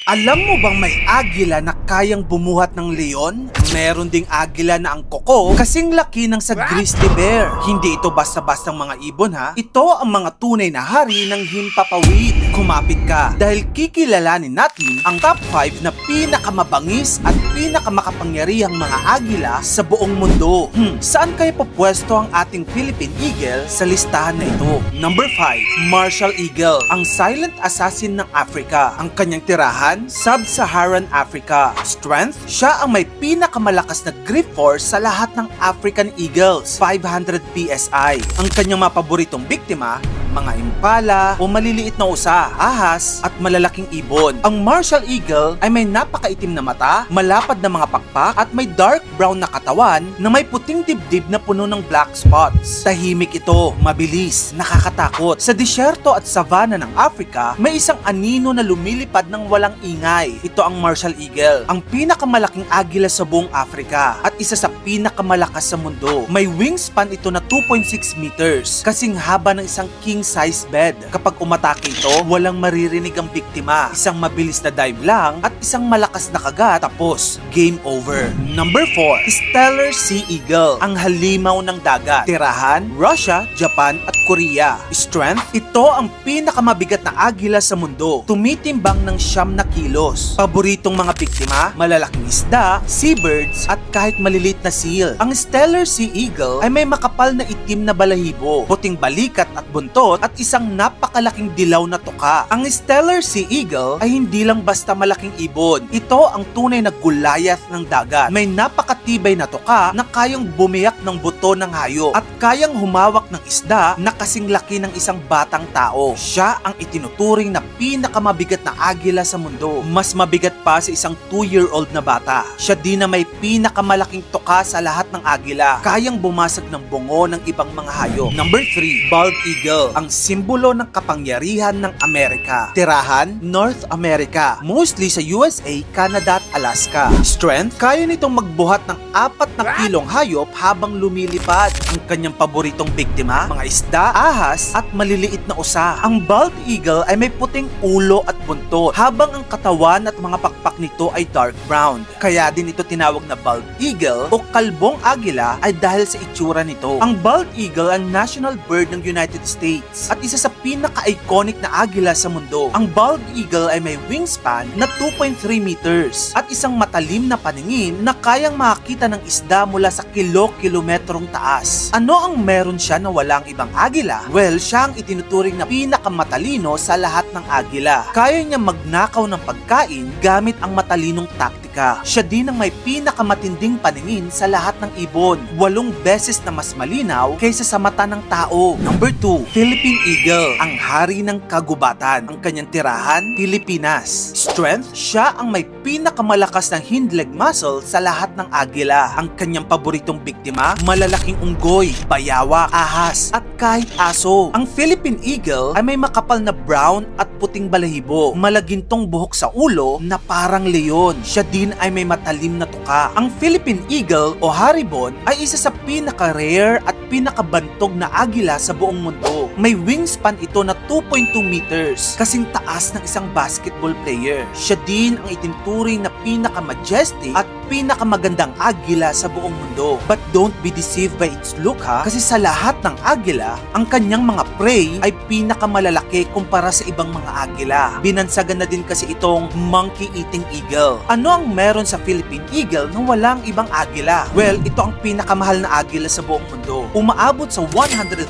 Alam mo bang may agila na kayang bumuhat ng leon? Meron ding agila na ang koko kasing laki ng sa grizzly bear. Hindi ito basta-bastang mga ibon ha. Ito ang mga tunay na hari ng himpapawid. Kumapit ka dahil kikilalanin natin ang top 5 na pinakamabangis at pinakamakapangyarihang mga agila sa buong mundo. Saan kaya popwesto ang ating Philippine Eagle sa listahan na ito? Number 5, Martial Eagle, ang silent assassin ng Africa. Ang kanyang tirahan, Sub-Saharan Africa. Strength, siya ang may pinakamalakas na grip force sa lahat ng African Eagles, 500 PSI. Ang kanyang mga paboritong biktima, mga impala o maliliit na usa, ahas at malalaking ibon. Ang Martial Eagle ay may napakaitim na mata, malapad na mga pakpak at may dark brown na katawan na may puting dibdib na puno ng black spots. Tahimik ito, mabilis, nakakatakot. Sa disyerto at savanna ng Africa, may isang anino na lumilipad ng walang ingay. Ito ang Martial Eagle, ang pinakamalaking agila sa buong Africa at isa sa pinakamalakas sa mundo. May wingspan ito na 2.6 meters, kasing haba ng isang king size bed. Kapag umatake ito, walang maririnig ang biktima. Isang mabilis na dive lang at isang malakas na kagat, tapos game over. Number 4, Stellar Sea Eagle, ang halimaw ng dagat. Tirahan, Russia, Japan at Korea. Strength, ito ang pinakamabigat na agila sa mundo. Tumitimbang ng 9 na kilos. Paboritong mga biktima, malalaking isda, seabirds at kahit malilit na seal. Ang Stellar Sea Eagle ay may makapal na itim na balahibo, puting balikat at buntot at isang napakalaking dilaw na tuka. Ang Stellar Sea Eagle ay hindi lang basta malaking ibon. Ito ang tunay na Goliath ng dagat. May napakatibay na tuka na kayang bumiyak ng buto ng hayop at kayang humawak ng isda na kasing laki ng isang batang tao. Siya ang itinuturing na pinakamabigat na agila sa mundo. Mas mabigat pa sa isang 2-year-old na bata. Siya din na may pinakamalaking tuka sa lahat ng agila. Kayang bumasag ng bungo ng ibang mga hayop. Number 3, Bald Eagle, ang simbolo ng kapangyarihan ng Amerika. Tirahan, North America, mostly sa USA, Canada at Alaska. Strength, kaya nitong magbuhat ng 4 na kilong hayop habang lumilipad. Ang kanyang paboritong biktima, mga isda, ahas at maliliit na usa. Ang Bald Eagle ay may puting ulo at buntot, habang ang katawan at mga pakpak nito ay dark brown. Kaya din ito tinawag na Bald Eagle o kalbong agila ay dahil sa itsura nito. Ang Bald Eagle ang national bird ng United States at isa sa pinaka-iconic na agila sa mundo. Ang Bald Eagle ay may wingspan na 2.3 meters at isang matalim na paningin na kayang makakita ng isda mula sa kilometrong taas. Ano ang meron siya na walang ibang agila? Well, siya ang itinuturing na pinakamatalino sa lahat ng agila. Kaya niya magnakaw ng pagkain gamit ang matalinong taktika. Siya din ang may pinakamatinding paningin sa lahat ng ibon, 8 beses na mas malinaw kaysa sa mata ng tao. Number 2, Philippine Eagle, ang hari ng kagubatan. Ang kanyang tirahan, Pilipinas. Strength, siya ang may pinakamalakas ng hind leg muscle sa lahat ng agila. Ang kanyang paboritong biktima, malalaking unggoy, bayawa, ahas at kahit aso. Ang Philippine Eagle ay may makapal na brown at puting balahibo, malagintong buhok sa ulo na parang leon. Siya din ay may matalim na tuka. Ang Philippine Eagle o haribon ay isa sa pinaka-rare at pinakabantog na agila sa buong mundo. May wingspan ito na 2.2 meters, kasing taas ng isang basketball player. Siya din ang itinuturing na pinaka-majestic at pinakamagandang agila sa buong mundo. But don't be deceived by its look ha, kasi sa lahat ng agila, ang kanyang mga prey ay pinakamalalaki kumpara sa ibang mga agila. Binansagan na din kasi itong monkey-eating eagle. Ano ang meron sa Philippine Eagle na walang ibang agila? Well, ito ang pinakamahal na agila sa buong mundo. Umaabot sa $100,000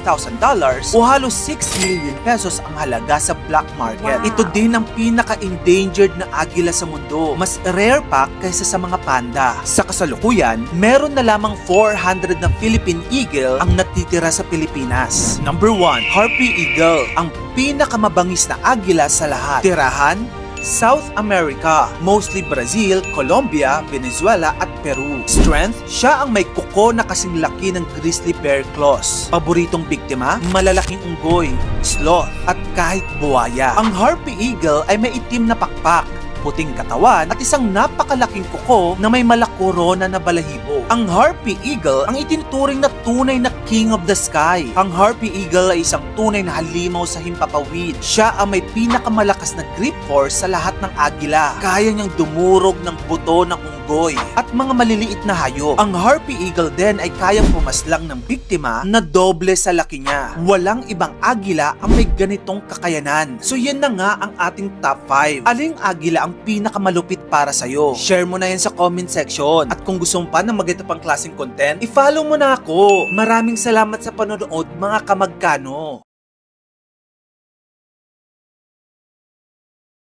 o halos 6 million pesos ang halaga sa black market. Ito din ang pinaka-endangered na agila sa mundo. Mas rare pa kaysa sa mga panda. Sa kasalukuyan, meron na lamang 400 na Philippine Eagle ang natitira sa Pilipinas. Number 1, Harpy Eagle, ang pinakamabangis na agila sa lahat. Tirahan, South America, mostly Brazil, Colombia, Venezuela at Peru. Strength, siya ang may kuko na kasing laki ng grizzly bear claws. Paboritong biktima, malalaking unggoy, sloth at kahit buwaya. Ang Harpy Eagle ay may itim na pakpak, puting katawan at isang napakalaking kuko na may malakorona na balahibo. Ang Harpy Eagle ang itinuturing na tunay na King of the Sky. Ang Harpy Eagle ay isang tunay na halimaw sa himpapawid. Siya ang may pinakamalakas na grip force sa lahat ng agila. Kaya niyang dumurog ng buto ng unggoy at mga maliliit na hayop. Ang Harpy Eagle din ay kayang pumaslang ng biktima na doble sa laki niya. Walang ibang agila ang may ganitong kakayanan. So yan na nga ang ating top 5. Aling agila ang pinakamalupit para sa'yo? Share mo na yan sa comment section. At kung gusto mo pa ng maganda pang klaseng content, i-follow mo na ako. Maraming salamat sa panonood mga kamagkano.